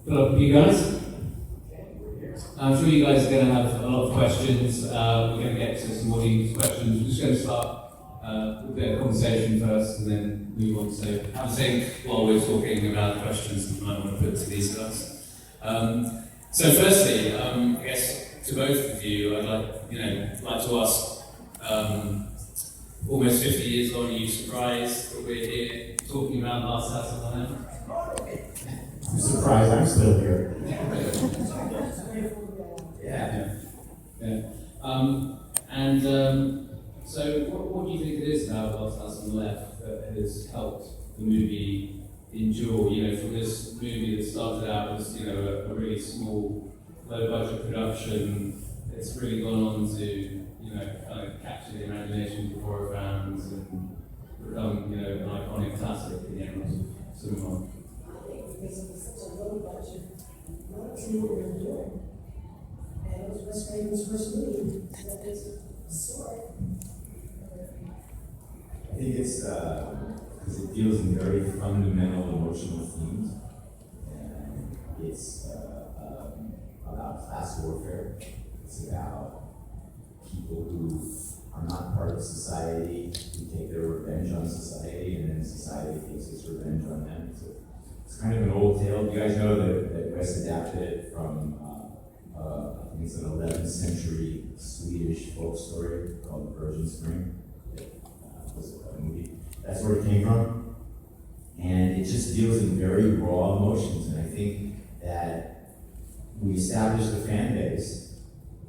put up with you guys. I'm sure you guys are going to have a lot of questions. We're going to get to some audience questions. We're just going to start with a bit of conversation first and then move on. So have a think while we're talking about questions that you might want to put to these guys. So firstly, I guess to both of you, I'd like to ask, almost 50 years on, are you surprised that we're here talking about Last House on the Left? I'm surprised I'm still here. So what do you think it is about Last House on the Left that has helped the movie endure? From this movie that started out as a really small, low-budget production, it's really gone on to kind of capture the imagination of horror fans and become an iconic classic in the annals of cinema. I think because it was such a low budget, no one knew what we were doing. And it was Wes Craven's first movie, so it's a story. I think it's because it deals in very fundamental emotional themes. And it's about class warfare. It's about people who are not part of society, who take their revenge on society, and then society takes its revenge on them. So it's kind of an old tale. You guys know that Wes adapted it from, I think it's an 11th century Swedish folk story called The Virgin Spring. Was a movie. That's where it came from. And it just deals in very raw emotions. And I think that we established a fan base,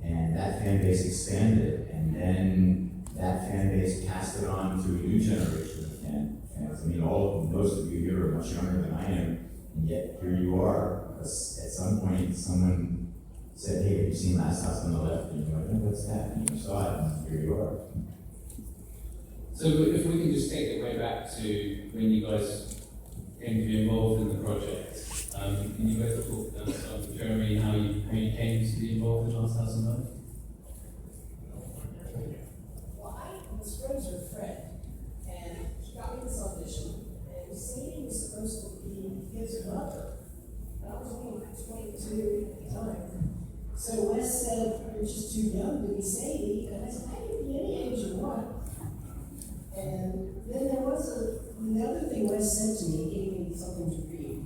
and that fan base expanded, and then that fan base passed it on to a new generation of fans. I mean, most of you here are much younger than I am, and yet here you are. Because at some point, someone said, "Hey, have you seen Last House on the Left?" And you're like, "Oh, what's that?" And you saw it, and here you are. So if we can just take it way back to when you guys came to be involved in the project, can you both talk start with Jeremy, how you came to be involved in Last House on the Left? Well, I was friends with Fred, and he got me this audition, and Sadie was supposed to be his mother. And I was only like 22 at the time. So Wes said, "You're just too young to be Sadie," and I said, "I can be any age you want." And then there was the other thing Wes said to me, he gave me something to read.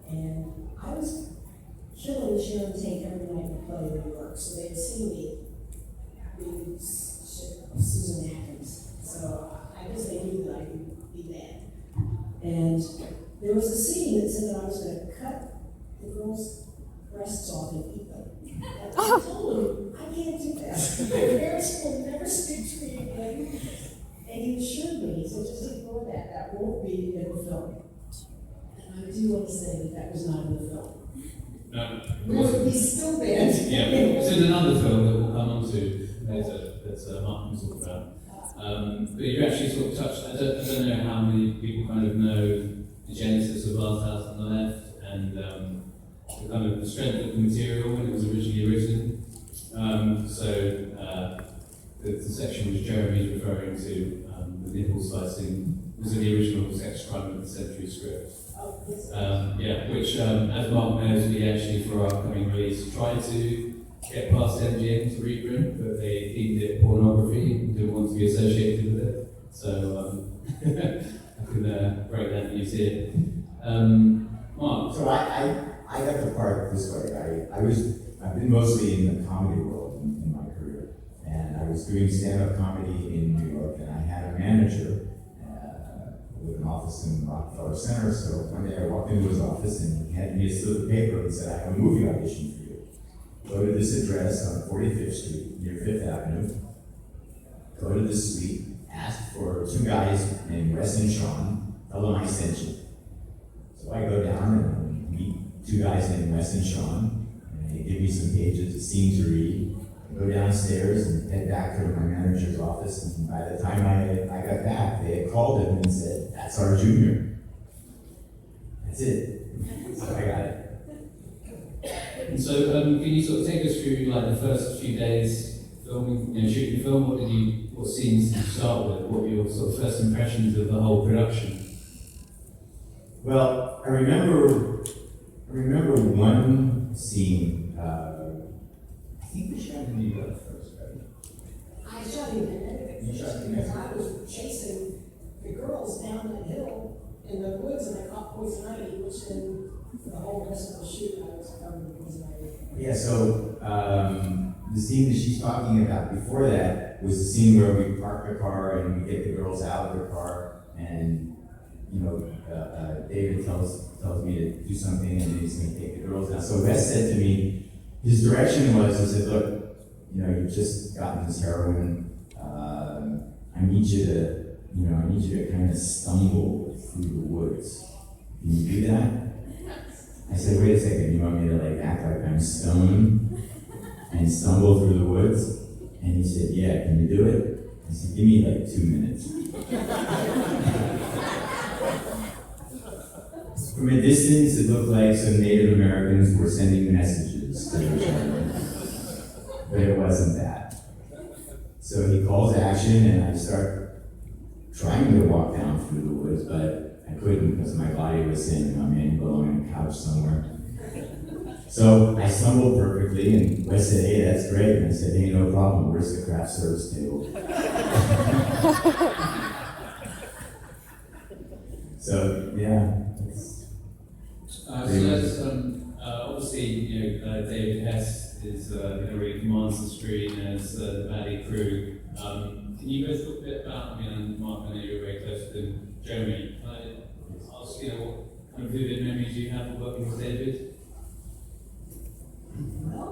And I was killing Sharon Tate every night to play in New York, so they had seen me read Susan Atkins. So I guess they knew that I could be that. And there was a scene that said that I was going to cut the girls' breasts off and eat them. And I told him, I can't do that. My parents will never speak to me again. And he assured me, he said, just ignore that, that won't be in the film. And I do want to say that was not in the film. No. He's still banned. Yeah, it's in another film that we'll come on to later that Mark can talk about. But you actually sort of touched, I don't know how many people kind of know the genesis of Last House on the Left and the kind of the strength of the material when it was originally written. The section which Jeremy is referring to, the nipple slicing, was in the original Sex Crime of the Century script. Which, as Mark knows, we actually, for our upcoming release, tried to get past MGM to reprint, but they deemed it pornography and didn't want to be associated with it. So I can break that news here. Mark? So I got the part this way. I've been mostly in the comedy world in my career, and I was doing stand-up comedy in New York, and I had a manager with an office in Rockefeller Center. So one day I walked into his office, and he handed me a slip of paper and said, "I have a movie audition for you. Go to this address on 45th Street near 5th Avenue. Go to this suite. Ask for two guys named Wes and Sean. Tell them I sent you." So I go down and meet two guys named Wes and Sean, and they give me some pages, a scene to read. I go downstairs and head back to my manager's office, and by the time I got back, they had called him and said, "That's our junior." That's it. So I got it. And so, can you sort of take us through like the first few days filming, shooting the film? What scenes did you start with? What were your sort of first impressions of the whole production? Well, I remember remember one scene, I think we shot in New York first, right? I shot him in Connecticut You shot him in because I was chasing the girls down that hill in the woods and I caught poison ivy, which then for the whole rest of the shoot I was covered in poison ivy. Yeah, so the scene that she's talking about before that was the scene where we park the car and we get the girls out of the car, and you know, David tells me to do something, and then he's going to take the girls down. So Wes said to me, his direction was, he said, look, you know, you've just gotten this heroin. I need you to kind of stumble through the woods. Can you do that? I said, wait a second, you want me to like act like I'm stoned and stumble through the woods? And he said, yeah, can you do it? I said, give me like 2 minutes. From a distance, it looked like some Native Americans were sending messages to each other, but it wasn't that. So he calls action, and I start trying to walk down through the woods, but I couldn't because my body was saying I'm in below on a couch somewhere. So I stumbled perfectly, and Wes said, hey, that's great. And I said, hey, no problem, where's the craft service table? So, yeah. So that's obviously, you know, David Hess is really commands the screen as the Valley crew. Can you guys talk a bit about, I mean, Mark, I know you're very close to Jeremy. Can I ask you what kind of vivid memories you have of working with David? Well,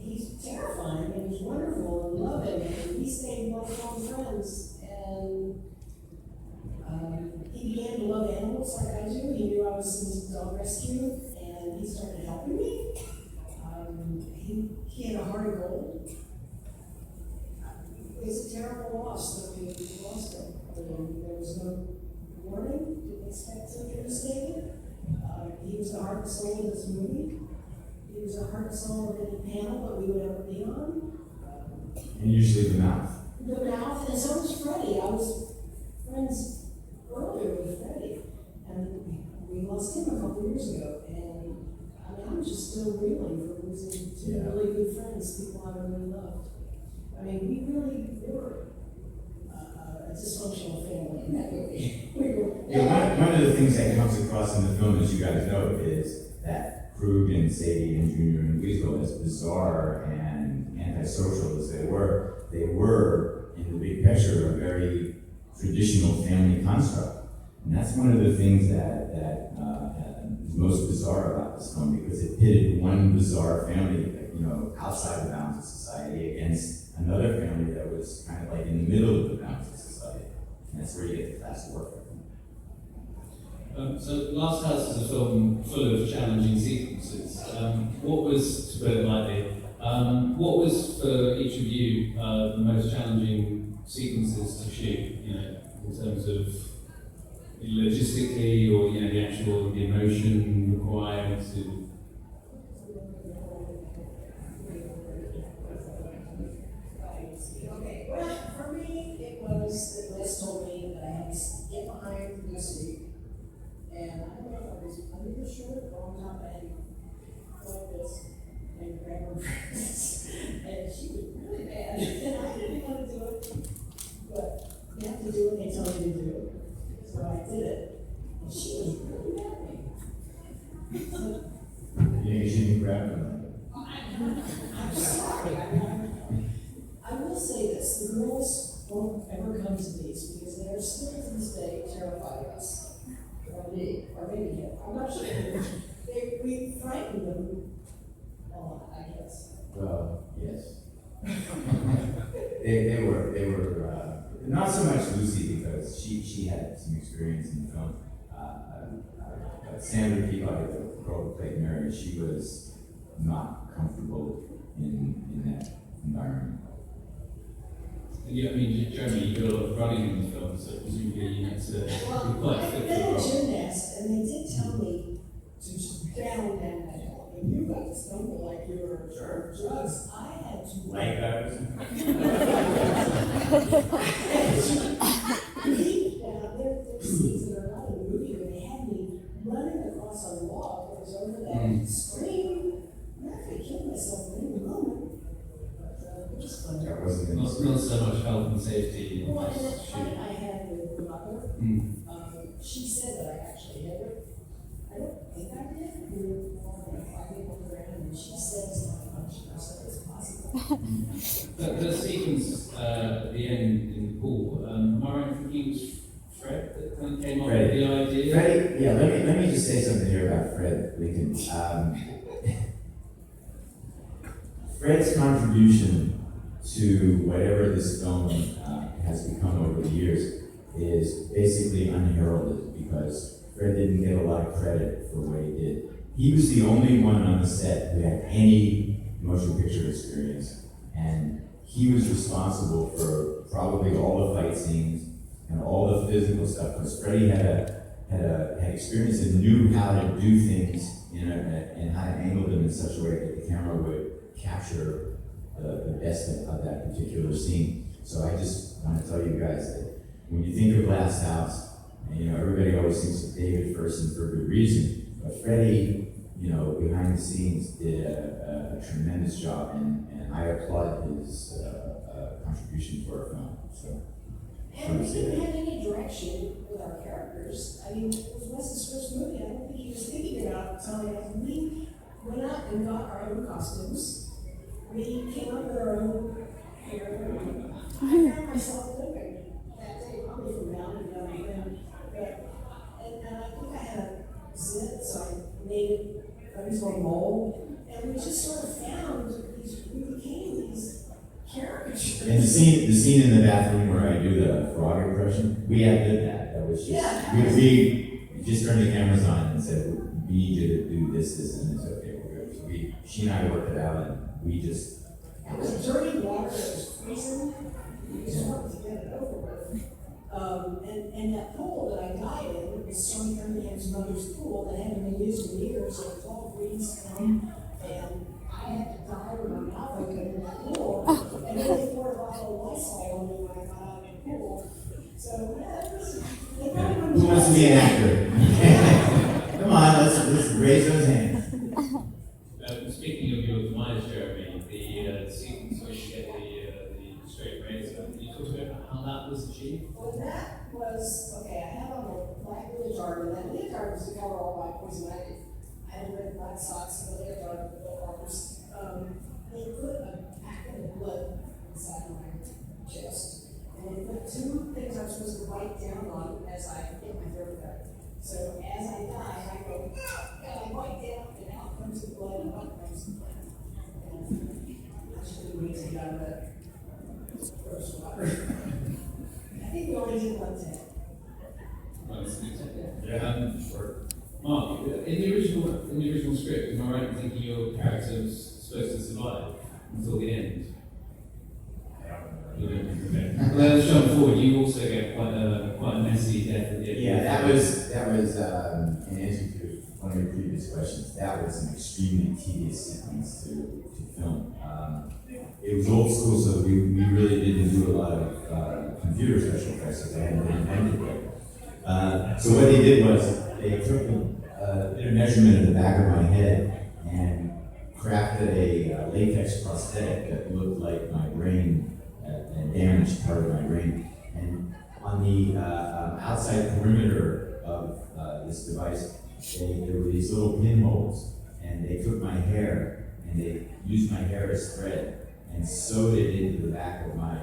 he's terrifying and he's wonderful and loving, and we stayed lifelong friends. And he began to love animals like I do. He knew I was in dog rescue, and he started helping me. He had a heart of gold. It was a terrible loss that we lost him. There was no warning, didn't expect to devastate it. He was the heart and soul of this movie. He was the heart and soul of any panel that we would ever be on. And usually the mouth. The mouth, and so was Freddie. I was friends earlier with Freddie, and we lost him a couple years ago. And I mean, I'm just still reeling for losing two really good friends, people I really loved. I mean, we were a dysfunctional family in that movie. One of the things that comes across in the film, as you guys know, is that Krug and Sadie and Junior and Weasel, as bizarre and antisocial as they were in the big picture a very traditional family construct. And that's one of the things that is most bizarre about this film, because it pitted one bizarre family, you know, outside the bounds of society against another family that was kind of like in the middle of the bounds of society. And that's where you get the class warfare. So Last House is a film full of challenging sequences. What was, to put it lightly, what was for each of you the most challenging sequences to shoot, you know, in terms of logistically, or you know, the emotion required to? Okay, well, for me, it was that Les told me that I had to get behind Lucy, and I don't know if I was under the shirt or on top of Eddie, like this, and grab her breasts, and she was really bad, and I didn't want to do it, but you have to do what they tell you to do, so I did it, and she was really mad at me. So, You shouldn't grab them. I'm sorry. I will say this, the girls won't ever come to these because they are still to this day terrified of us. Or me, or maybe him. I'm not sure. We frightened them a lot, I guess. Well, yes. they were not so much Lucy, because she had some experience in the film. Sandra Peabody, the girl who played Mary, she was not comfortable in that environment. Yeah, I mean, Jeremy, you did a lot of running in the film, so presumably you had to be quite I've fit for been the a role. gymnast, and they did tell me to just down that hill. And you got to stumble like you were drugs. I had to Like that? There's scenes that are not in the movie where they had me running across house on the wall, it was over that screen. I'm not gonna kill myself in any moment. But it was fun. That wasn't in the Not so much health and safety. Well, and that just fight shooting. I had with the mother, Mm. she said that I actually hit her. I don't think I did. We were fighting on the ground, and she said something about she said it's possible. The sequence at the end in the pool, am I right in thinking it was Fred that kind of came up with the idea? Freddie, yeah, let me just say something here about Fred Lincoln. Fred's contribution to whatever this film has become over the years is basically unheralded because Fred didn't get a lot of credit for what he did. He was the only one on the set who had any motion picture experience, and he was responsible for probably all the fight scenes and all the physical stuff because Freddie had experience and knew how to do things and how to angle them in such a way that the camera would capture the best of that particular scene. So I just want to tell you guys that when you think of Glass House, and everybody always thinks of David first and for good reason, but Freddie, behind the scenes did a tremendous job, and I applaud his contribution to our film. So. And we didn't have any direction with our characters. I mean, it was Wes's first movie. I don't think he was thinking about telling us. We went out and got our own costumes. We came up with our own hair. I found myself living that day, probably from down and down and and I think I had a zit, so I made it into a mold. And we just sort of found we became these caricatures. And the scene in the bathroom where I do the frog impression, we outdid that. That was just we just turned the cameras on and said, we need you to do this, and it's okay, we're good. So she and I worked it out, and we just. It was dirty water, it was freezing. We just wanted to get it over with. And that pool that I died in was Sonny Cunningham's mother's pool that hadn't been used in years, so it was all green scum. And I had to die with my mouth open in that pool. And then they poured a bottle of Lysol on me when I got out of the pool. So, yeah, it was. Who wants to be an actor? Come on, let's raise those hands. Speaking of your demise, Jeremy, the sequence where you get the straight razor, can you talk about how that was achieved? Well, that was, okay, I had on a black leotard, and that leotard was to cover all my poison ivy. I had red black socks and a leotard with no arms. They put a packet of blood inside my chest. And they put two things I'm supposed to bite down on as I get my throat cut. So as I die, I go, and I bite down, and out comes the blood, and out comes the blood. And I should be waiting to get out of that gross water. I think we only did one take. Mark, in the original script, am I right in thinking your character was supposed to survive until the end? Well, let's jump forward. You also get quite a messy death at the end. Yeah, that was in answer to one of your previous questions. That was an extremely tedious sequence to film. It was old school, so we really didn't do a lot of computer special effects because they hadn't been invented yet. So what they did was they took did a measurement of the back of my head and crafted a latex prosthetic that looked like my brain. And damaged part of my brain. And on the outside perimeter of this device, there were these little pinholes, and they took my hair and they used my hair as thread and sewed it into the back of my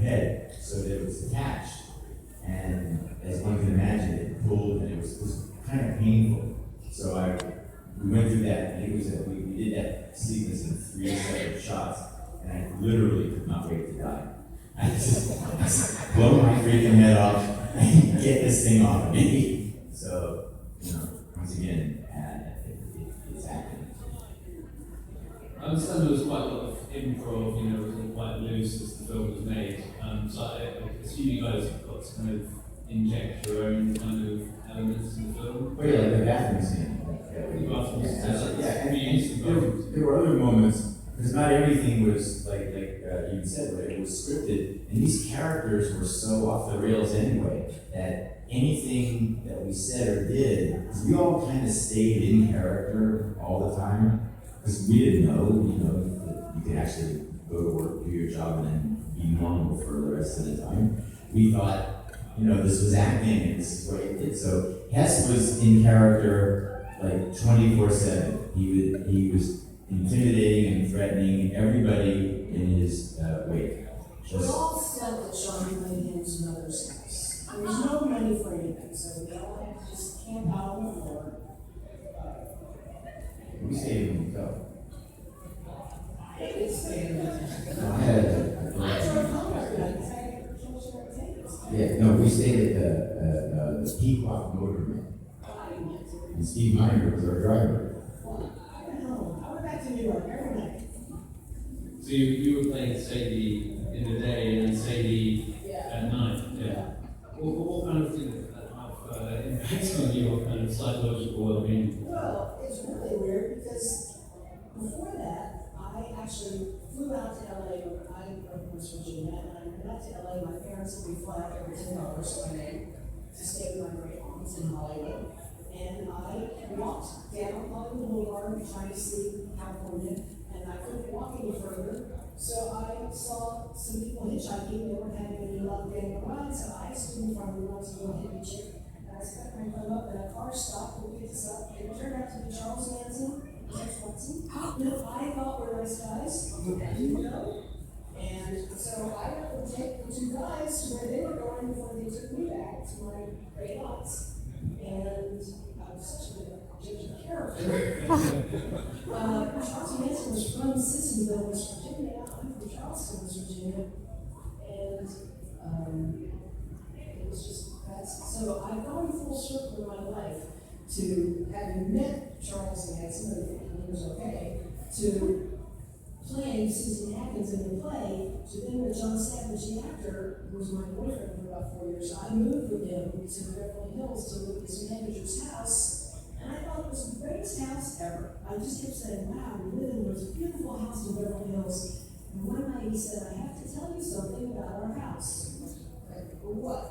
head so that it was attached. And as one can imagine, it pulled, and it was kind of painful. So we went through that, and we did that sequence in 3 separate shots. And I literally could not wait to die. I just blow my freaking head off and get this thing off of me. So, once again, it's acting. I understand there was quite a lot of improv, it was quite loose as the film was made. So I assume you guys got to kind of inject your own kind of elements in the film. Oh yeah, like the bathroom scene. There were other moments. Because not everything was like you said, but it was scripted, and these characters were so off the rails anyway that anything that we said or did, because we all kind of stayed in character all the time, because we didn't know, that you could actually go to work, do your job, and then be normal for the rest of the time. We thought, this was acting, and this is what he did. So Hess was in character like 24/7. He was intimidating and threatening everybody in his wake. We all slept at Sean Layton's mother's house. There was no money for anything, so we all had to just camp out on the floor. We stayed in the hotel. It's I drove home every night because I had to share tables. Yeah, no, we stayed at the Peacock Motorman. And Steve Miner was our driver. I went home. I went back to New York every night. So you were playing Sadie in the day and then Sadie at night. Yeah. What kind of things have impact on your kind of psychological well-being? Well, it's really weird because before that, I actually flew out to LA. I'm from West Virginia, and I went out to LA. My parents let me fly out every $10 a day to stay with my great aunts in Hollywood. And I walked down Hollywood Boulevard trying to see California, and I couldn't walk any further. So I saw some people hitchhiking. They weren't having any luck getting a ride, so I stood in front of them. I was a little hippie chick, and I stuck my thumb up, and a car stopped and picked us up. It turned out to be Charles Manson, Tex Watson. I thought we were nice guys. I didn't know. And so I got to take the two guys to where they were going before they took me back to my great aunts. And I was such a ginger character. Charles Manson was from Sissonville, West Virginia. I'm from Charleston, West Virginia. And it was just, so I've gone full circle in my life to having met Charles Manson, and thinking he was okay, to playing Susan Atkins in the play, to then with John Savage, the actor, who was my boyfriend for about 4 years. I moved with him to Beverly Hills to live at his manager's house, and I thought it was the greatest house ever. I just kept saying, wow, we live in this beautiful house in Beverly Hills. And one night he said, I have to tell you something about our house. Like, well, what?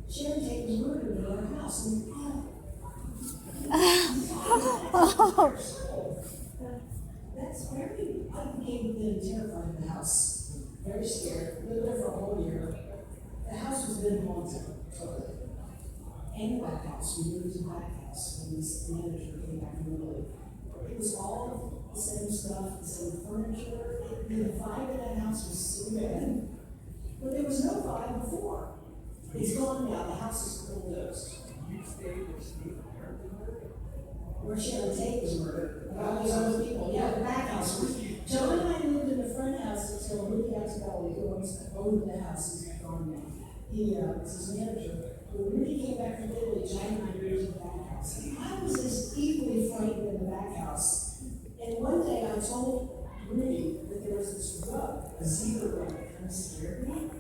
Sharon Tate was murdered in our house. And, that's very, I became then terrified of the house. Very scared. Lived there for a whole year. The house was then haunted. And the back house. We moved to the back house when this manager came back from Italy. It was all the same stuff, the same furniture. The vibe in that house was so bad. But there was no vibe before. It's gone now. The house is bulldozed. You stayed with Steve where Sharon Tate was murdered. All these other people. Yeah, the back house. John and I lived in the front house until Rudy Axelrod, who owned the house, is gone now. He was his manager. When Rudy came back from Italy, John and I moved to the back house. I was as equally frightened in the back house. And one day I told Rudy that there was this rug, a zebra rug, that kind of scared me.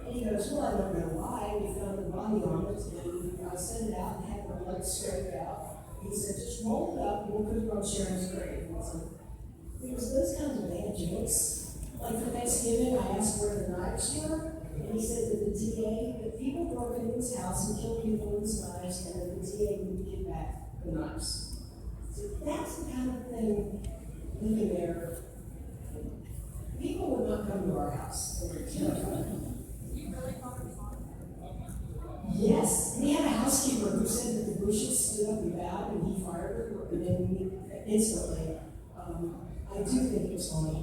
And he goes, well, I don't know why. We found the body on it, and I sent it out and had the blood scraped out. He said, just roll it up and we'll put it on Sharon's grave. It was those kinds of bad jokes. Like for Thanksgiving, I asked where the knives were, and he said that the DA, that people broke into his house and killed people with his knives, and that the DA would give back the knives. So that's the kind of thing living there. People would not come to our house. They were terrified. Yes, we had a housekeeper who said that the bushes stood up and bowed, and he fired her, and then instantly. I do think it was funny.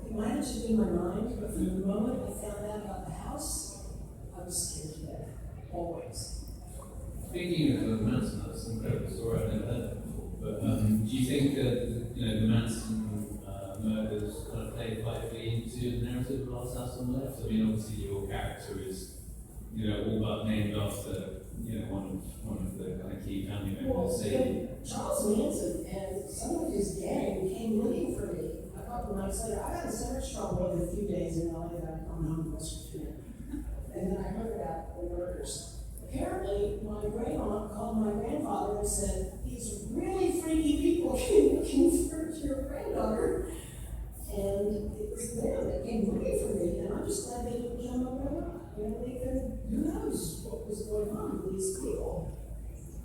It might have just been my mind, but from the moment I found out about the house, I was scared to death. Always. Speaking of Manson, that's an incredible story I've never heard that before. But do you think that the Manson murders kind of played quite heavily into the narrative of Last House on the Left? I mean, obviously your character is all but named after one of the kind of key family members. Charles Manson and some of his gang came looking for me a couple nights later. I got in so much trouble in a few days in LA that I'd gone home to West Virginia. And then I heard about the murders. Apparently, my great aunt called my grandfather and said, these really freaky people came looking for your granddaughter. And it was them that came looking for me, and I'm just glad they didn't kill my grandma. who knows what was going on with these people.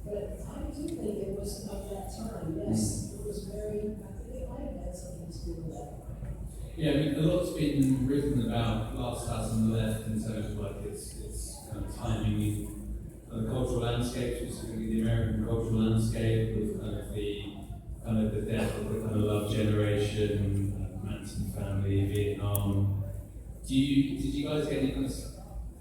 But I do think it was of that time, yes. It was very, I think it might have had something to do with that. Yeah, I mean, a lot's been written about Last House on the Left in terms of like its kind of timing of the cultural landscape, specifically the American cultural landscape, with kind of the death of the kind of love generation, Manson family, Vietnam. Did you guys get any kind of,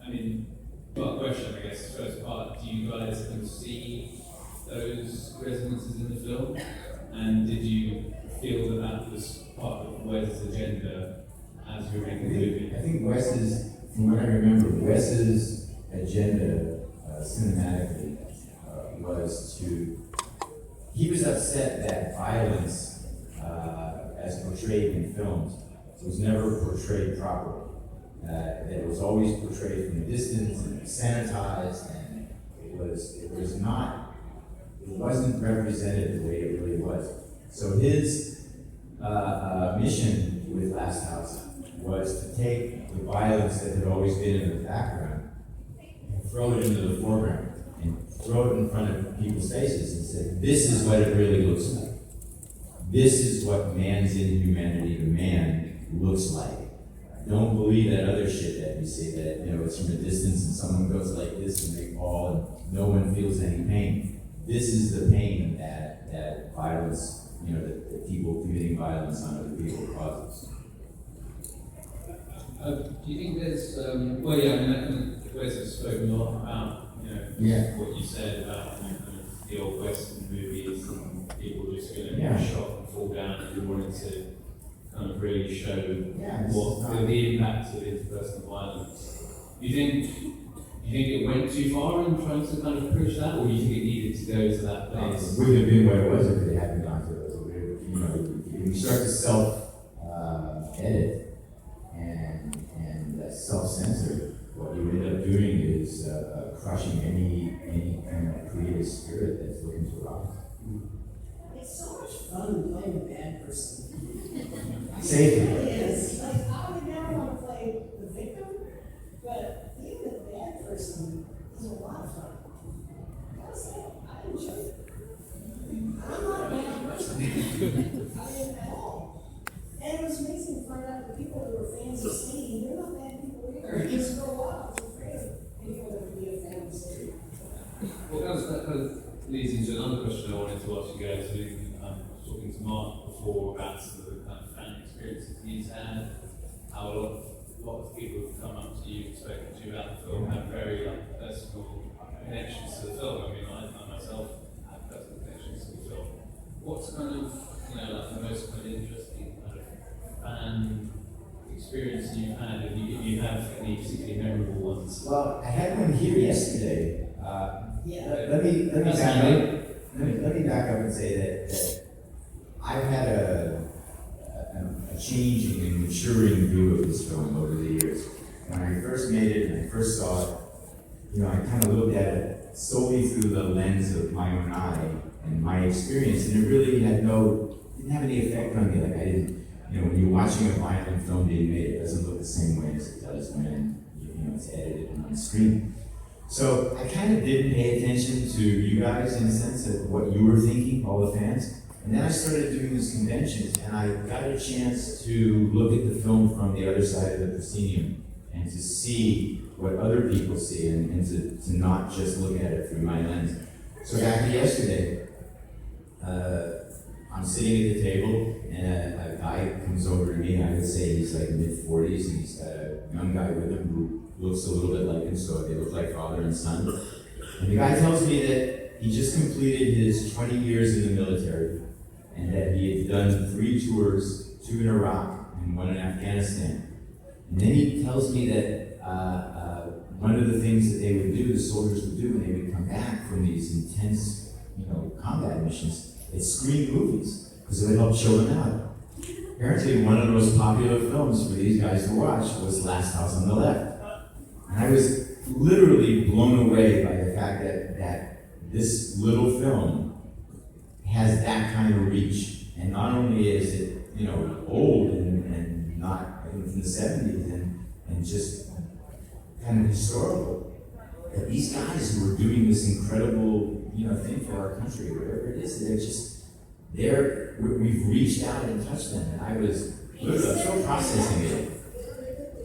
I mean, question, I guess, first part, do you guys kind of see those resonances in the film? And did you feel that was part of Wes's agenda as you were making the movie? I think Wes's, from what I remember, Wes's agenda cinematically was to, he was upset that violence as portrayed in films was never portrayed properly. That it was always portrayed from a distance and sanitized, and it wasn't represented the way it really was. So his mission with Last House was to take the violence that had always been in the background and throw it into the foreground and throw it in front of people's faces and say, this is what it really looks like. This is what man's inhumanity to man looks like. Don't believe that other shit that we say that, it's from a distance and someone goes like this and they fall and no one feels any pain. This is the pain that violence, that people committing violence on other people causes. Do you think there's, well, yeah, I mean, that kind of, Wes has spoken a lot about, what you said about kind of the old Western movies and people just going to get shot and fall down, and you wanted to kind of really show the impact of interpersonal violence. Do you think it went too far in trying to kind of push that, or do you think it needed to go to that place? It wouldn't have been what it was if it hadn't gone to it. When you start to self-edit and self-censor, what you end up doing is crushing any kind of creative spirit that's looking to rise. It's so much fun playing a bad person. Safely. It really is. Like, I would never want to play the victim, but being the bad person is a lot of fun. I enjoy it. I'm not a bad person. I am at all. And it was amazing to find out that people who were fans of Steve, they're not bad people either. Just for a while, I was afraid of anyone that would be a fan of Steve. Well, that kind of leads into another question I wanted to ask you guys. I was talking to Mark before about some of the kind of fan experiences he's had, how a lot of people have come up to you, spoken to you about the film, have very personal connections to the film. I mean, I myself have personal connections to the film. What's kind of, the most kind of interesting kind of fan experience you've had? If you have any particularly memorable ones? Well, I had one here yesterday. Let me back up and say that I've had a changing and maturing view of this film over the years. When I first made it and I first saw it, I kind of looked at it solely through the lens of my own eye and my experience, and it really didn't have any effect on me. Like I didn't, when you're watching a violent film being made, it doesn't look the same way as it does when it's edited and on the screen. So I kind of didn't pay attention to you guys in a sense of what you were thinking, all the fans. And then I started doing these conventions, and I got a chance to look at the film from the other side of the proscenium and to see what other people see and to not just look at it through my lens. So back yesterday, I'm sitting at the table, and a guy comes over to me. I would say he's like mid-40s, and he's got a young guy with him who looks a little bit like him, so they look like father and son. And the guy tells me that he just completed his 20 years in the military, and that he had done 3 tours, 2 in Iraq and 1 in Afghanistan. And then he tells me that one of the things that they would do, the soldiers would do when they would come back from these intense, combat missions, is screen movies, because it would help chill them out. Apparently, one of the most popular films for these guys to watch was Last House on the Left. And I was literally blown away by the fact that this little film has that kind of reach. And not only is it, old and not from the 70s and just kind of historical. That these guys who are doing this incredible, thing for our country, whatever it is, we've reached out and touched them, and I was still processing it.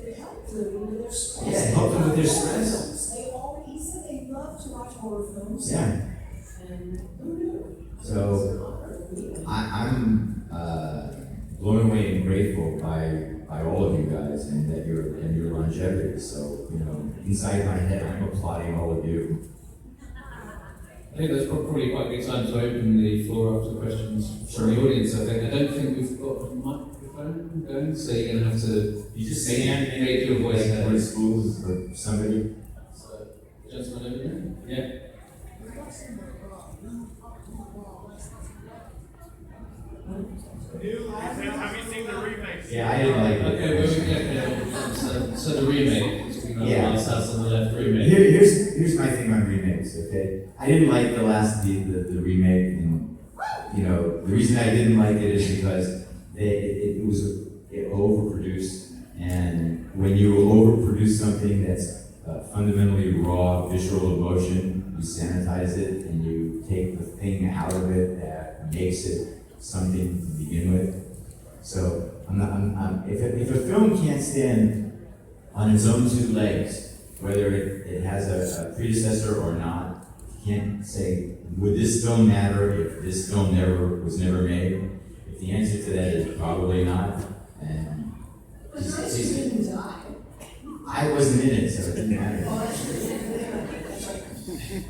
It helped them with their stress. Yeah, it helped them with their stress. He said they love to watch horror films. Yeah. And who knew? So I'm blown away and grateful by all of you guys and your longevity. So inside my head, I'm applauding all of you. I think that's probably quite a good time to open the floor up to questions from the audience. I don't think we've got a microphone going, so you're going to have to just make your voice heard. Or schools or somebody. So, gentleman over here? Yeah. Have you seen the remake? Yeah, I didn't like Okay, so the remake. Yeah. Last House on the Left remake. Here's my thing on remakes, okay? I didn't like the remake, and the reason I didn't like it is because it was overproduced, and when you overproduce something that's fundamentally raw visual emotion, you sanitize it and you take the thing out of it that makes it something to begin with. So if a film can't stand on its own two legs, whether it has a predecessor or not, you can't say, would this film matter if this film was never made? If the answer to that is probably not, and But Gracie didn't die. I wasn't in it, so it didn't matter. Oh, that's right.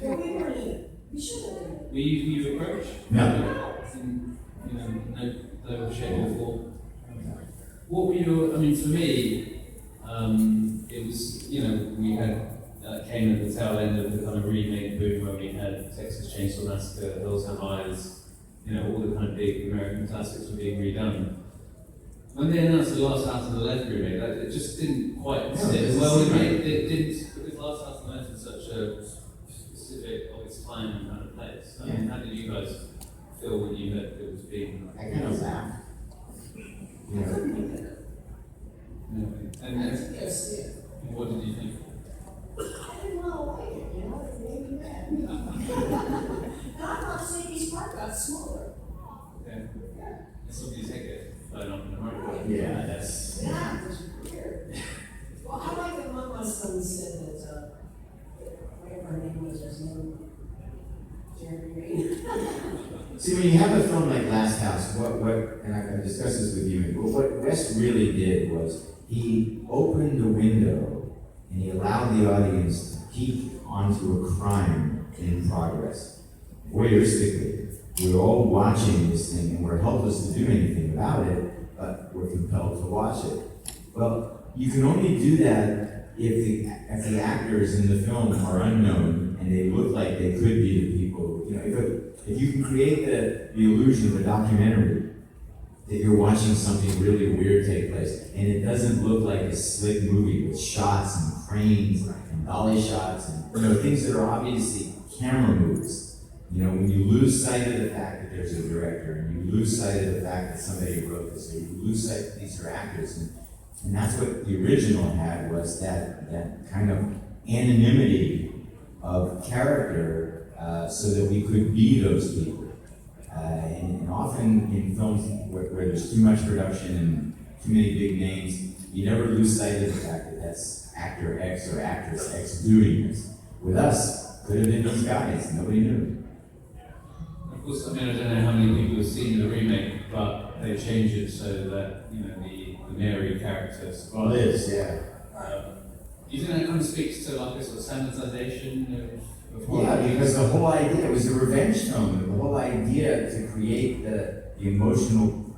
Well, we weren't in it. We should have been in it. Were you approached? No. No shape or form. What were your? I mean, for me, it was we had came at the tail end of the kind of remake boom where we had Texas Chainsaw Massacre, Hills Have Eyes, all the kind of big American classics were being redone. When they announced the Last House on the Left remake, it just didn't quite sit well with me. It didn't, because Last House on the Left was such a specific of its time and kind of place. I mean, how did you guys feel when you heard it was being? I kind of laughed. And Yes, yeah. what did you think? I didn't want to like it, it made me mad. And I'm not saying these part got smaller. Okay. Somebody's head gets blown up in a hurricane. Yeah, that's. Yeah, it was weird. Well, I like that my son said that, whatever her name was, there's no Jeremy Reed. See, when you have a film like Last House, and I've discussed this with you, but what West really did was he opened the window and he allowed the audience to peek onto a crime in progress, voyeuristically. We're all watching this thing and we're helpless to do anything about it, but we're compelled to watch it. Well, you can only do that if the actors in the film are unknown and they look like they could be the people. If you can create the illusion of a documentary that you're watching something really weird take place, and it doesn't look like a slick movie with shots and cranes and dolly shots and things that are obviously camera moves. When you lose sight of the fact that there's a director, and you lose sight of the fact that somebody wrote this, or you lose sight that these are actors, and that's what the original had, was that kind of anonymity of character, so that we could be those people. And often in films where there's too much production and too many big names, you never lose sight of the fact that that's actor X or actress X doing this. With us, could have been these guys, nobody knew. Of course, I don't know how many people have seen the remake, but they changed it so that the Mary character survives. Yeah. Do you think that kind of speaks to like a sort of sanitization of Yeah, because the whole idea was a revenge film. The whole idea to create the emotional,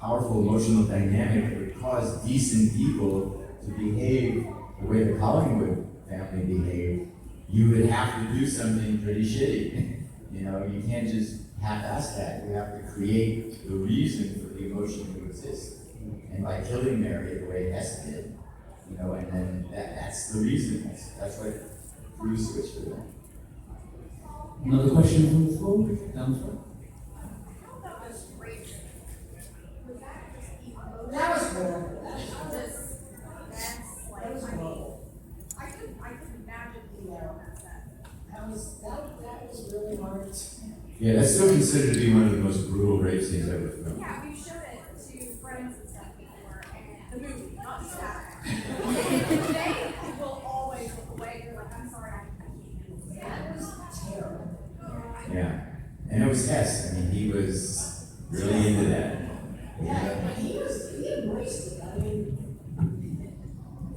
powerful emotional dynamic that would cause decent people to behave the way the Collingwood family behaved, you would have to do something pretty shitty. You can't just half-ass that. You have to create the reason for the emotion to exist. And by killing Mary the way Hess did, and then that's the reason. That's what Bruce switched for them. Another question from the floor? Down the front. That was horrible. That was horrible. Yeah, that's still considered to be one of the most brutal rape scenes ever filmed. Yeah, we showed it to friends and stuff before, and the movie, not the statue. They will always look away. They're like, I'm sorry, I can't. That was terrible. Yeah, and it was Hess. I mean, he was really into that. Yeah, he embraced it. I mean,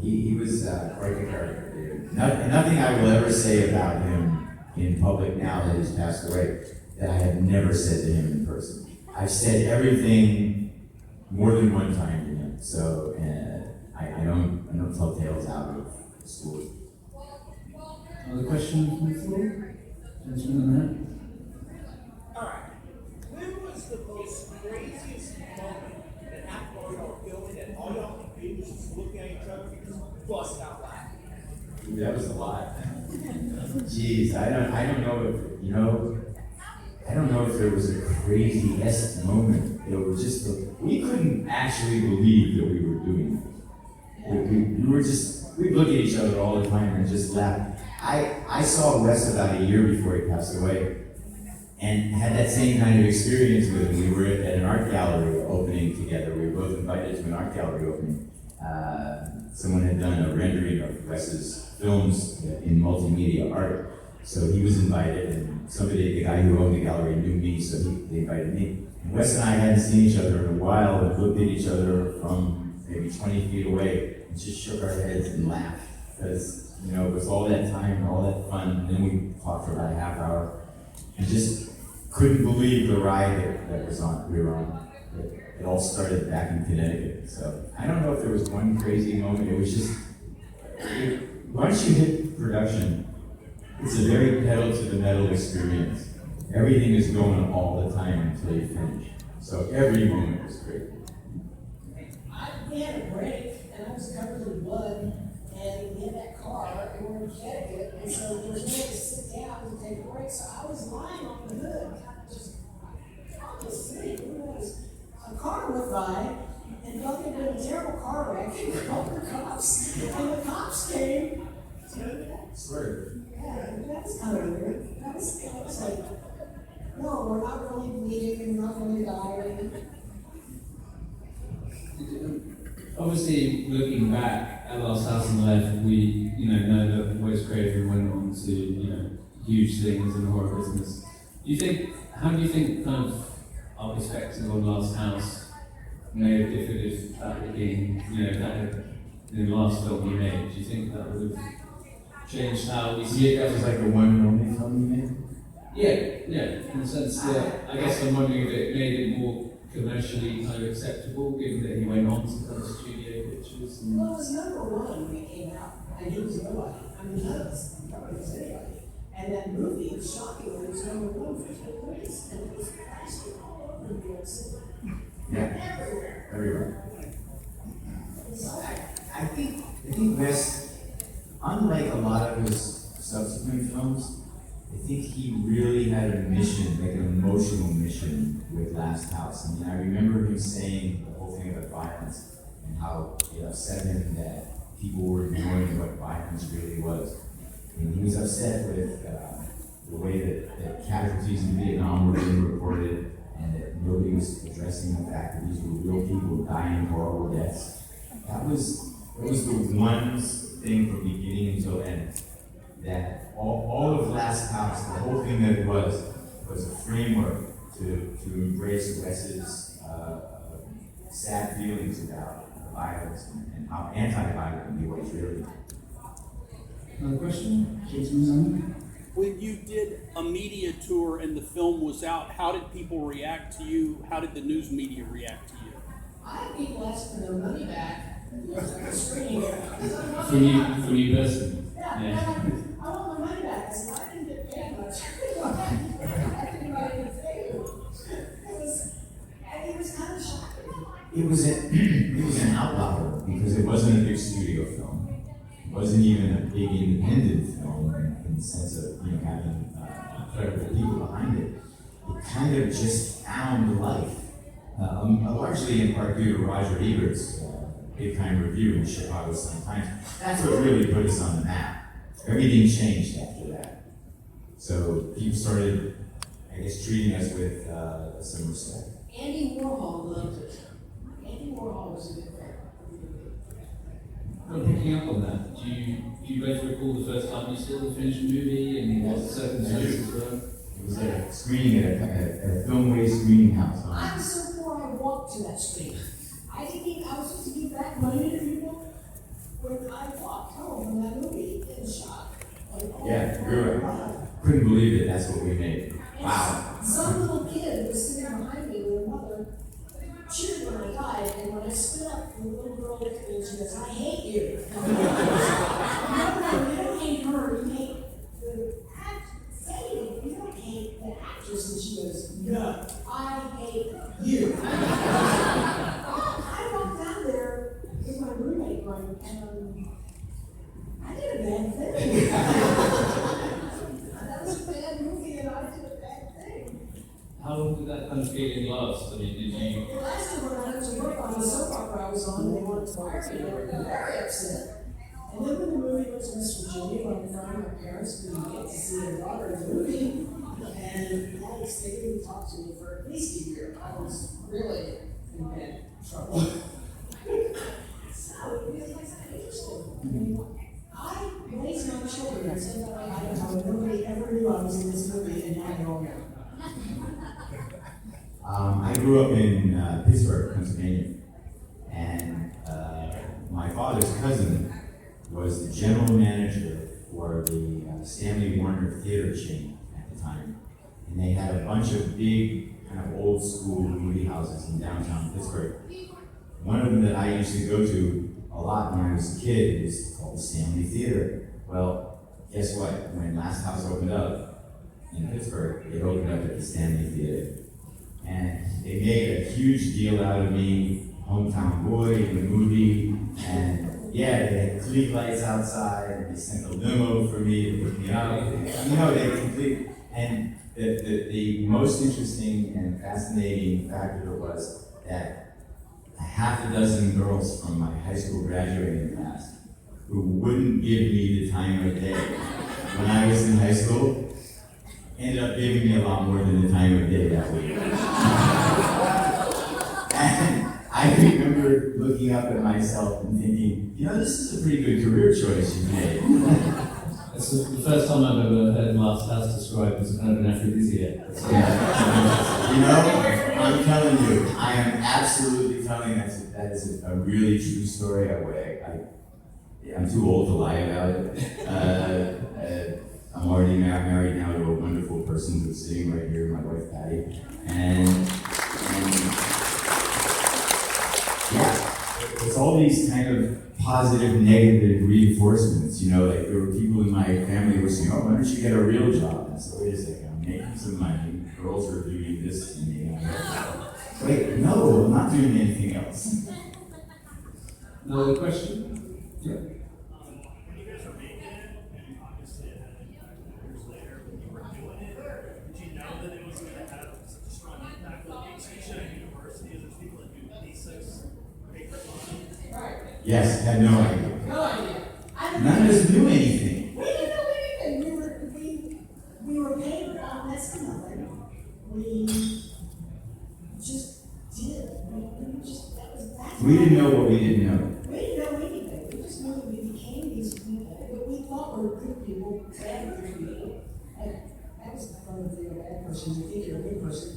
He was quite the character. Nothing I will ever say about him in public now that he's passed away that I have never said to him in person. I've said everything more than one time to him, so I don't tell tales out of school. Other questions from the floor? Gentlemen Alright, when was the most craziest moment that happened while y'all were filming that all y'all could do was just look at each other and just bust out laughing? That was a lot. Jeez, I don't know if I don't know if there was a craziest moment. It was just we couldn't actually believe that we were doing it. We'd look at each other all the time and just laugh. I saw Wes about a year before he passed away, and had that same kind of experience with him. We were at an art gallery opening together. We were both invited to an art gallery opening. Someone had done a rendering of Wes's films in multimedia art, so he was invited, and the guy who owned the gallery knew me, so they invited me. And Wes and I hadn't seen each other in a while, and looked at each other from maybe 20 feet away, and just shook our heads and laughed, because it was all that time and all that fun. And then we talked for about a half hour, and just couldn't believe the ride that we were on. It all started back in Connecticut. So I don't know if there was one crazy moment. It was just, once you hit production, it's a very pedal to the metal experience. Everything is going all the time until you finish. So every moment was great. we had a break, and I was covered in blood, and we had that car, and we were in Connecticut, and so there was no way to sit down and take a break, so I was lying on the hood, kind of just asleep. A car went by, and thought they'd been a terrible car wreck, and called the cops, and the cops came. Swear. Yeah, that was kind of weird. That was like, no, we're not really bleeding, we're not really dying. Obviously, looking back at Last House on the Left, we know that Wes Craven went on to huge things in the horror business. How do you think kind of our perspective on Last House may have differed if that had been the last film he made? Do you think that would have changed how we see it? That was like the one and only film you made? Yeah, in the sense that I guess I'm wondering if it made it more commercially kind of acceptable, given that he went on to kind of studio pictures. Well, it was number one when it came out, and he was nobody. I mean, none of us thought he was anybody. And that movie was shocking when it was number one for 2 weeks, and it was plastered all over New York City. Yeah. Everywhere. So I think Wes, unlike a lot of his subsequent films, I think he really had a mission, like an emotional mission with Last House. I mean, I remember him saying the whole thing about violence and how it upset him that people were ignoring what violence really was. And he was upset with the way that casualties in Vietnam were being reported, and that nobody was addressing the fact that these were real people dying horrible deaths. That was the one thing from beginning until end. That all of Last House, the whole thing that it was a framework to embrace Wes's sad feelings about violence and how anti-violent he was really. Another question? Gentlemen? When you did a media tour and the film was out, how did people react to you? How did the news media react to you? I had people asking their money back. Screening. From you personally? Yeah. I want my money back. I said, I didn't get paid much. I didn't get paid. It was kind of shocking. It was an outlier because it wasn't a big studio film. It wasn't even a big independent film in the sense of having credible people behind it. It kind of just found life, largely in part due to Roger Ebert's big time review in the Chicago Sun-Times. That's what really put us on the map. Everything changed after that. So people started I guess, treating us with some respect. Andy Warhol loved it. Andy Warhol was a big fan. Well, picking up on that, do you both recall the first time you saw the finished movie and what the circumstances were? It was at a screening at a Filmway screening house. I was so poor I walked to that screen. I was supposed to give back money to people when I walked home from that movie in shock. Like, oh, Yeah, we were. God. Couldn't believe it. That's what we made. Wow. Some little kid was sitting behind me with her mother, cheered when I died, and when I stood up, the little girl looked at me and she goes, "I hate you." No, you don't hate her, you hate the actor. You don't hate the actress. And she goes, "No, I hate you." I walked down there with my roommate going, I did a bad thing. That was a bad movie and I did a bad thing. How long did that kind of feeling last? I mean, did you? The last time when I went to work on the soap opera I was on, they wanted to fire me, they were very upset. And then when the movie went to West Virginia, when I found my parents couldn't get to see their daughter in the movie, and they didn't talk to me for at least a year. I was really in bad trouble. So it was like interesting. I mean, I raised my children and said that I don't know, nobody ever knew I was in this movie, and now they all know. I grew up in Pittsburgh, Pennsylvania, and my father's cousin was the general manager for the Stanley Warner Theater chain at the time. And they had a bunch of big, kind of old school movie houses in downtown Pittsburgh. One of them that I used to go to a lot when I was a kid is called the Stanley Theater. Well, guess what? When Last House opened up in Pittsburgh, it opened up at the Stanley Theater. And they made a huge deal out of me, hometown boy in the movie, and yeah, they had Klieg lights outside, and they sent a limo for me to pick me up. They complete. And the most interesting and fascinating factor was that a half a dozen girls from my high school graduating class who wouldn't give me the time of day when I was in high school ended up giving me a lot more than the time of day that week. And I remember looking up at myself and thinking, this is a pretty good career choice you made. It's the first time I've ever heard Last House described as kind of an aphrodisiac. I'm telling you, I am absolutely telling you that is a really true story. I'm too old to lie about it. I'm already married now to a wonderful person who's sitting right here, my wife Patty. And yeah, it's all these kind of positive, negative reinforcements. Like there were people in my family who were saying, "Oh, why don't you get a real job?" And I said, "Wait a second, I'm making some money. Girls are doing this to me." And wait, no, I'm not doing anything else. Another question? Yeah. Yes, had no idea. No idea. None of us knew anything. We didn't know anything. We were paid next to nothing. We just did. We didn't know what we didn't know. We didn't know anything. We just knew that we became these people that we thought were good people, bad good people. And that was the fun of being a bad person. You think you're a good person.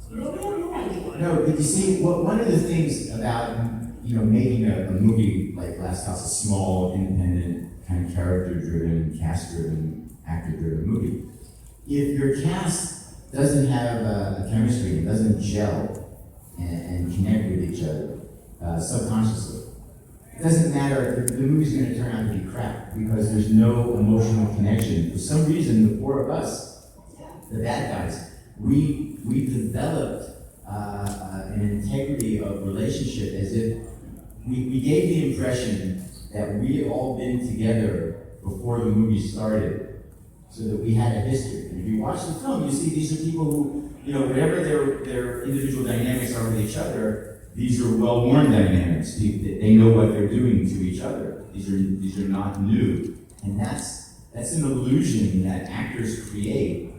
We had no idea. No, but you see, one of the things about making a movie like Last House, a small, independent, kind of character-driven, cast-driven, actor-driven movie, if your cast doesn't have a chemistry, it doesn't gel and connect with each other subconsciously, it doesn't matter. The movie's going to turn out to be crap because there's no emotional connection. For some reason, the four of us, the bad guys, we developed an integrity of relationship as if we gave the impression that we had all been together before the movie started, so that we had a history. And if you watch the film, you see these are people who, whatever their individual dynamics are with each other, these are well-worn dynamics. They know what they're doing to each other. These are not new. And that's an illusion that actors create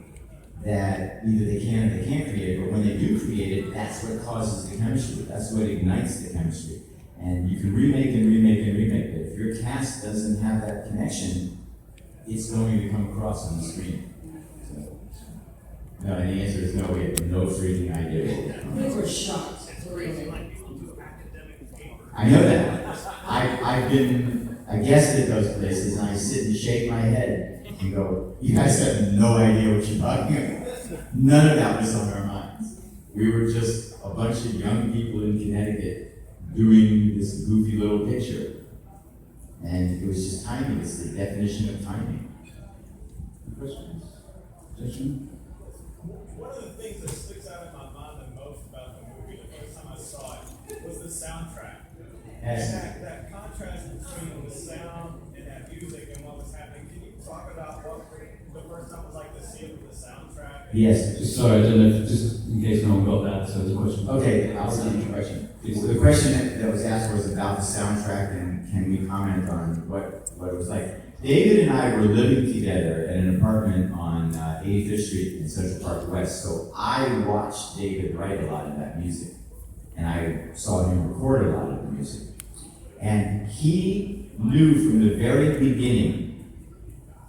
that either they can or they can't create it, but when they do create it, that's what causes the chemistry. That's what ignites the chemistry. And you can remake and remake and remake, but if your cast doesn't have that connection, it's going to come across on the screen. So, no, and the answer is no, we have no freaking idea. We were shocked. I know that. I've been a guest at those places, and I sit and shake my head and go, you guys have no idea what you're talking about. None of that was on our minds. We were just a bunch of young people in Connecticut doing this goofy little picture. And it was just timing. It's the definition of timing. Questions? Judgment? One of the things that sticks out in my mind the most about the movie, the first time I saw it, was the soundtrack. That contrast between the sound and that music and what was happening. Can you talk about what the first time was like to see it with the soundtrack? Yes. Just sorry, I don't know if, just in case no one got that, so there's a question. Okay, I'll see the question. The question that was asked was about the soundtrack, and can we comment on what it was like? David and I were living together in an apartment on 85th Street in Central Park West, so I watched David write a lot of that music, and I saw him record a lot of the music. And he knew from the very beginning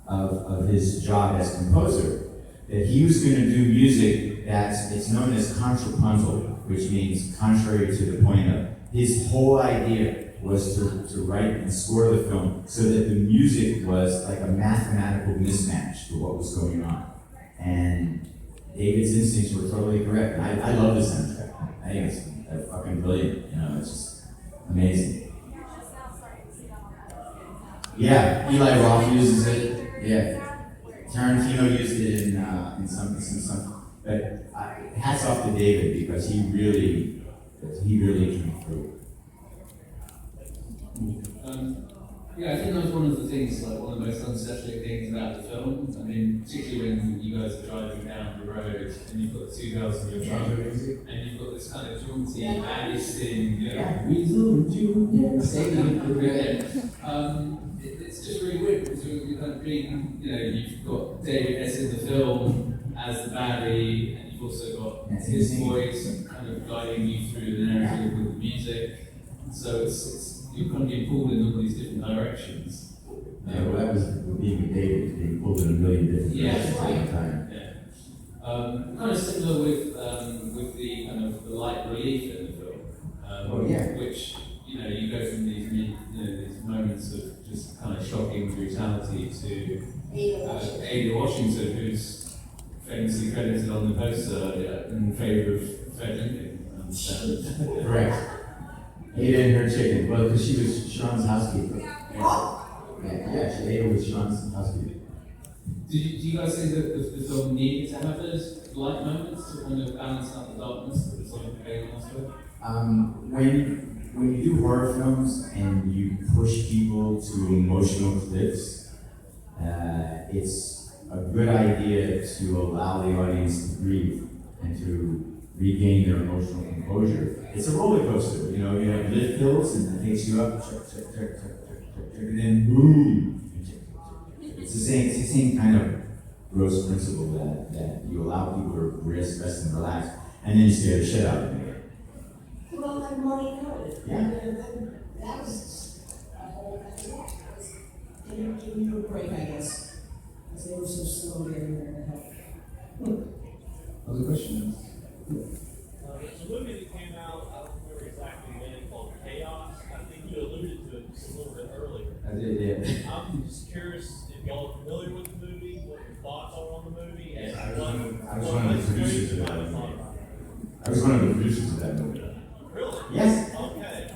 of his job as composer that he was going to do music it's known as contrapuntal, which means contrary to the point of. His whole idea was to write and score the film so that the music was like a mathematical mismatch to what was going on. And David's instincts were totally correct. And I love the soundtrack. I think it's fucking brilliant. You know, it's just amazing. Yeah, Eli Roth uses it. Yeah, Tarantino used it in some. But hats off to David because he really came through. Yeah, I think that was one of the things, like one of the most unsettling things about the film. I mean, particularly when you guys are driving down the road and you've got the two girls in your truck and you've got this kind of jaunty, Alice thing, you know, Weasel Junior singing through your head. It's just really weird because you're kind of being, you know, you've got David S in the film as the baddie, and you've also got his voice kind of guiding you through the narrative with the music. So you're kind of being pulled in all these different directions. Yeah, well, that was being with David, being pulled in a million different directions at the time. Yeah. Kind of similar with the kind of the light relief in the film. Which, you know, you go from these moments of just kind of shocking brutality to Ada Washington, who's famously credited on the poster in favour of fair drinking. Correct. Ada and her chicken. Well, because she was Sean's housekeeper. Ada was Sean's housekeeper. Do you guys think that the film needed to have those light moments to kind of balance out the darkness that was going on elsewhere? When you do horror films and you push people to emotional cliffs, it's a good idea to allow the audience to breathe and to regain their emotional composure. It's a roller coaster, you know. You have lift hills and it takes you up, and then boom. It's the same kind of gross principle that you allow people to rest and relax, and then you scare the shit out of them. Well, like Marty Cohen. Yeah. That was a whole giving you a break, I guess. Because they were so slow getting there to help. Other questions? There's a movie that came out, I don't remember exactly when, called Chaos. I think you alluded to it just a little bit earlier. I did, yeah. I'm just curious if y'all are familiar with the movie, what your thoughts are on the movie, and I was one of the what producers of you that might have movie. thought about it. I was one of the producers of that movie. Really? Yes. Okay.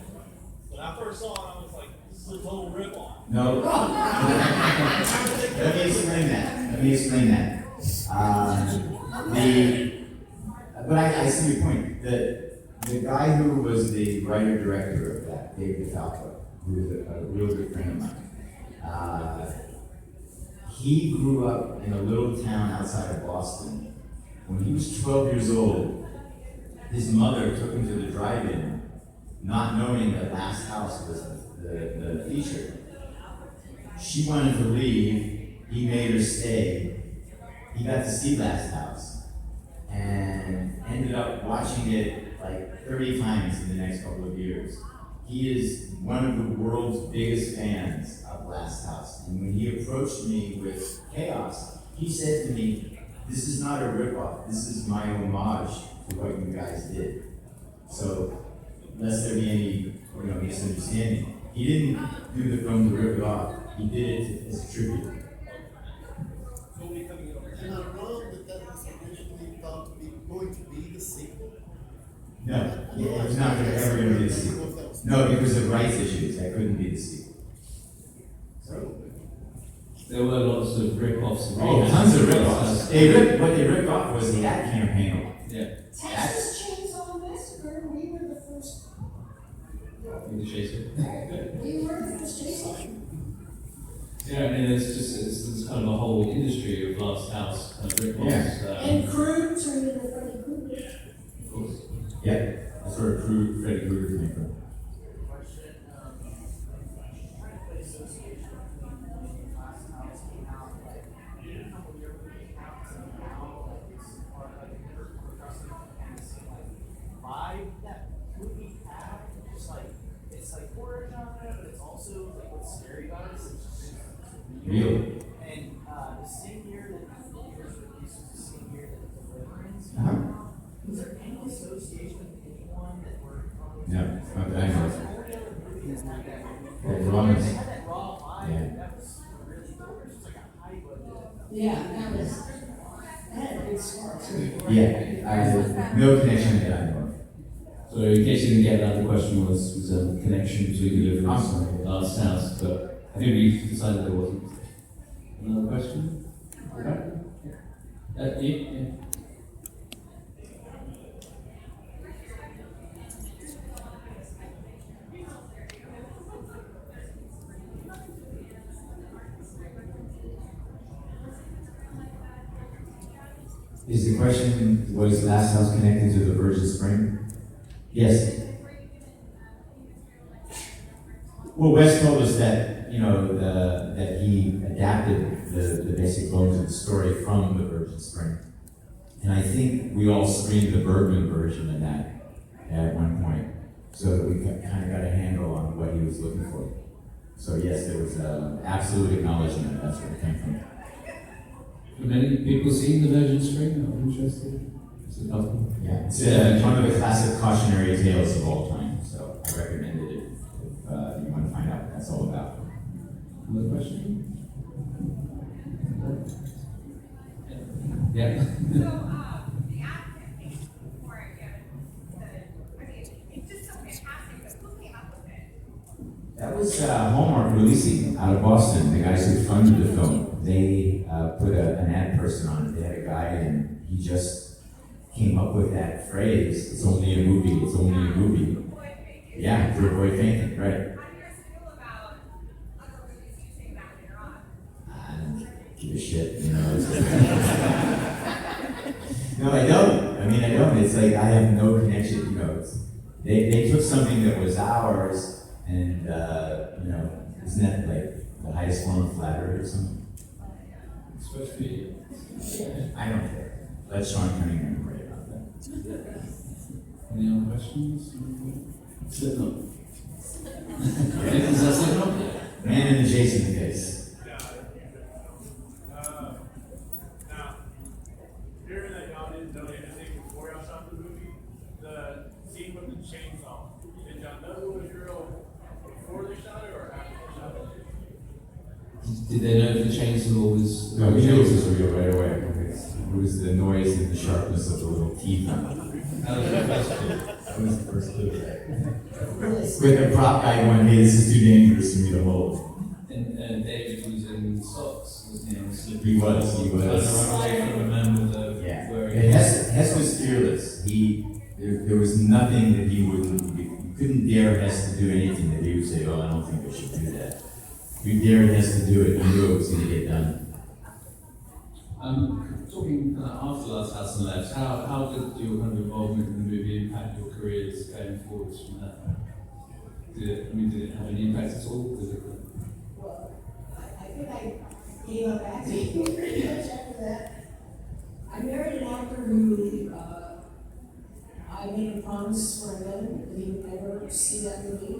When I first saw it, I was like, this is a total rip-off. No. Let me explain that. But I see your point. The guy who was the writer-director of that, Dave DeFalco, who is a real good friend of mine, he grew up in a little town outside of Boston. When he was 12 years old, his mother took him to the drive-in, not knowing that Last House was the feature. She wanted to leave. He made her stay. he got to see Last House and ended up watching it like 30 times in the next couple of years. He is one of the world's biggest fans of Last House. And when he approached me with Chaos, he said to me, "This is not a ripoff, this is my homage to what you guys did." So, lest there be any misunderstanding, he didn't do the film to rip it off, he did it as a tribute. And I know that was originally thought to be going to be the sequel. No, it's not gonna ever gonna be the sequel. No, because of rights issues, that couldn't be the sequel. So, There were lots of rip-offs. And oh, tons of rip-offs. What they ripped off was the ad campaign. Yeah. Texas Chainsaw Massacre, we were the first. In the chaser. We were the first chainsaw. Yeah, I mean, it's kind of a whole industry of Last House kind of rip-offs. And Crew turned into Freddy Krueger. Of course. Yeah, that's where Freddy Krueger came from. Question, trying to play association with Last House came out like a couple years out to now, like it's part of like we're crossing and seeing like vibe that movie had, just like it's like horror genre, but it's also like what's scary about it is it's just Real. And the same year that yours released was the same year that Deliverance came Uh-huh. out. Was there any association with anyone that were No, not that I know of. the only other movie that had that? Well, Ramones. They had that raw vibe. Yeah. That was really cool. It was like a high budget. Yeah, that had a big scar too. Yeah, I have no connection that I know of. So in case you didn't get that, the question was a connection between Deliverance and Last House, but I think we decided there wasn't. Another question? Okay. Yeah. Is the question, was Last House connected to the Virgin Spring? Yes. Well, Wes told us that, that he adapted the basic bones of the story from the Virgin Spring. And I think we all screened the Bergman version of that at one point, so that we kind of got a handle on what he was looking for. So yes, there was absolute acknowledgement that's where it came from. Have many people seen The Virgin Spring? I'm interested. It's a couple. Yeah, it's one of the classic cautionary tales of all time, so I recommend it if you want to find out what that's all about. Another question? Yeah. So, the ad campaign for it, it's just so fantastic, but who came up with it? That was Hallmark releasing out of Boston, the guys who funded the film. They put an ad person on it. They had a guy, and he just came up with that phrase, "It's only a movie, it's only a movie." Yeah, to avoid fainting, right. How do you guys feel about other movies using that later on? I don't give a shit, No, I don't. I don't. It's like I have no connection, they took something that was ours, and, isn't that like the highest form of flattery or something? It's supposed to be. I don't care. Let Sean Cunningham worry about that. Any other questions? Slipknot. Is that Slipknot? Man in the Jason case. Now, hearing that y'all didn't know anything before y'all shot the movie, the scene with the chainsaw, did y'all know it was real before they shot it or after they shot it? Did they know if the chainsaw was? No, we knew it was real right away. It was the noise and the sharpness of the little teeth on it. That was the first clue. That was the first clue, right? With the prop guy going, "Hey, this is too dangerous for me to hold." And David was in socks, wasn't he? On He was. Trying to run away from a man with a Yeah. wearing. And Hess was fearless. There was nothing that he wouldn't, you couldn't dare Hess to do anything that he would say, "Oh, I don't think we should do that." You dared Hess to do it, you knew it was going to get done. Talking after Last House and Left, how did your kind of involvement in the movie impact your careers going forwards from that? Did it have any impact at all? Well, I think I gave up acting pretty much after that. I married an actor who, I made a promise when I met him that he would never see that movie.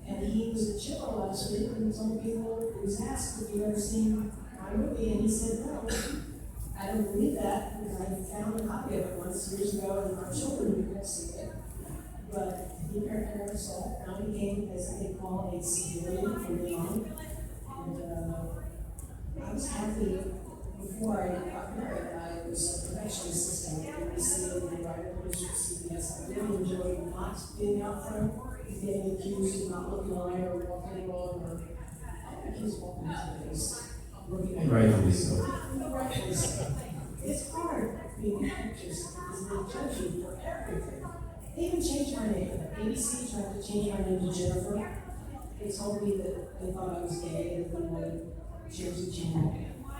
And he was at Chippewa last week and told people, he was asked if he'd ever seen my movie, and he said no. I don't believe that, because I found a copy of it once years ago, and our children have seen it. But he never saw it. Now he came, as they call, a civilian from then on. And I was happy before I got married. I was a production assistant at NBC and writer producer at CBS. I really enjoyed not being out front, getting accused of not looking right or walking wrong, or accused of walking into things. And rightfully so. Rightfully so. It's hard being an actress because they judge you for everything. They even changed my name. ABC tried to change my name to Jennifer. They told me that they thought I was gay and they wanted to change the channel.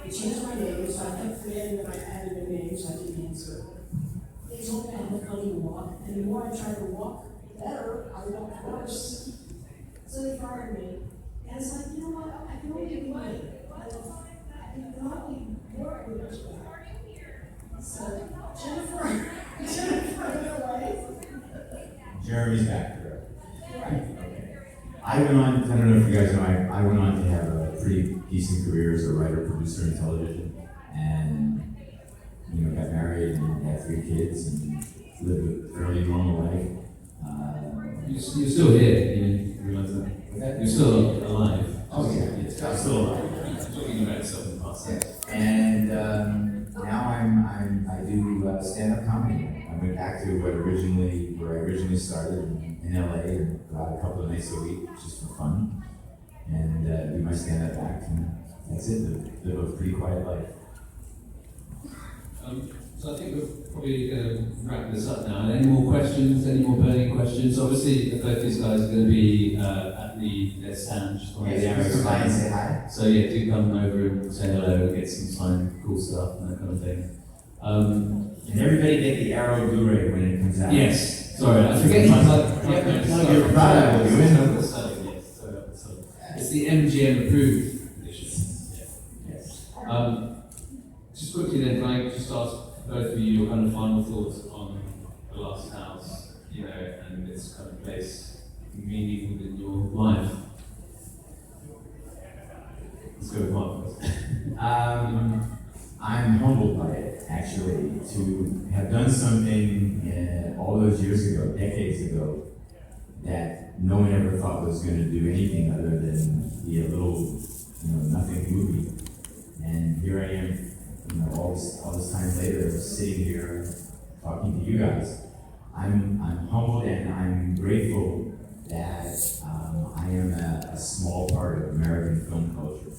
They changed my name, so I kept forgetting that I had a new name, so I didn't answer. They told me I had to walk, and the more I tried to walk better, I walked worse. So they fired me. And it's like, you know what? I can only be me. I can only work with this guy. So, Jennifer went away. Jeremy's back there. Right. I went on, I don't know if you guys know, I went on to have a pretty decent career as a writer, producer in television, and, got married and had 3 kids and lived a fairly normal life. You're still here, you realize that? You're still alive. Oh, yeah, yes, I'm still alive. Talking about yourself in the past. Yeah. And now I do stand-up comedy. I went back to where I originally started in LA and go out a couple of nights a week just for fun, and do my stand-up act, and that's it. Live a pretty quiet life. So I think we're probably going to wrap this up now. Any more questions? Any more burning questions? Obviously, both these guys are going to be at their stand just on the arrow Come and say hi. So yeah, do come over and say hello, get some signed cool stuff and that kind of thing. And everybody get the Arrow Blu-ray when it comes out. Yes. Sorry, I forget. You're proud of it. It's the MGM approved edition. Yes. Just quickly then, can I just ask both of you your kind of final thoughts on The Last House, and its kind of place, meaning within your life? Let's go with Mark first. I'm humbled by it, actually, to have done something all those years ago, decades ago, that no one ever thought was going to do anything other than be a little, nothing movie. And here I am, all this time later, sitting here talking to you guys. I'm humbled and I'm grateful that I am a small part of American film culture.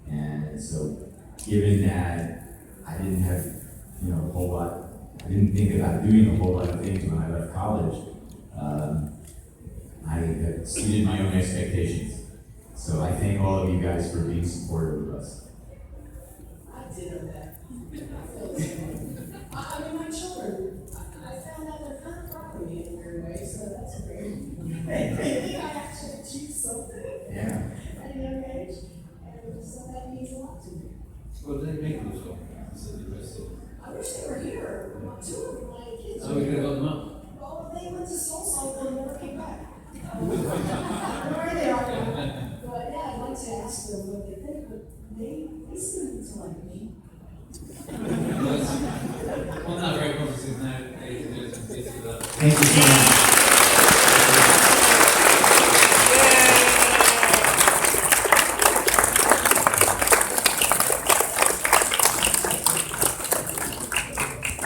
And so, given that I didn't have, a whole lot, I didn't think about doing a whole lot of things when I left college, I have exceeded my own expectations. So I thank all of you guys for being supportive of us. I did know that. I mean, my children, I found out they're kind of proud of me in a weird way, so that's great. They think I actually achieved something Yeah. at a young age, and so that means a lot to me. What did they make you feel? I wish they were here. 2 of my kids. Oh, we could have got them up. Well, they went to Soul Cycle and never came back. Where they are now. But yeah, I'd like to ask them what they think, but they seem to like me. On that very positive note, ladies and gentlemen, Thank you so much.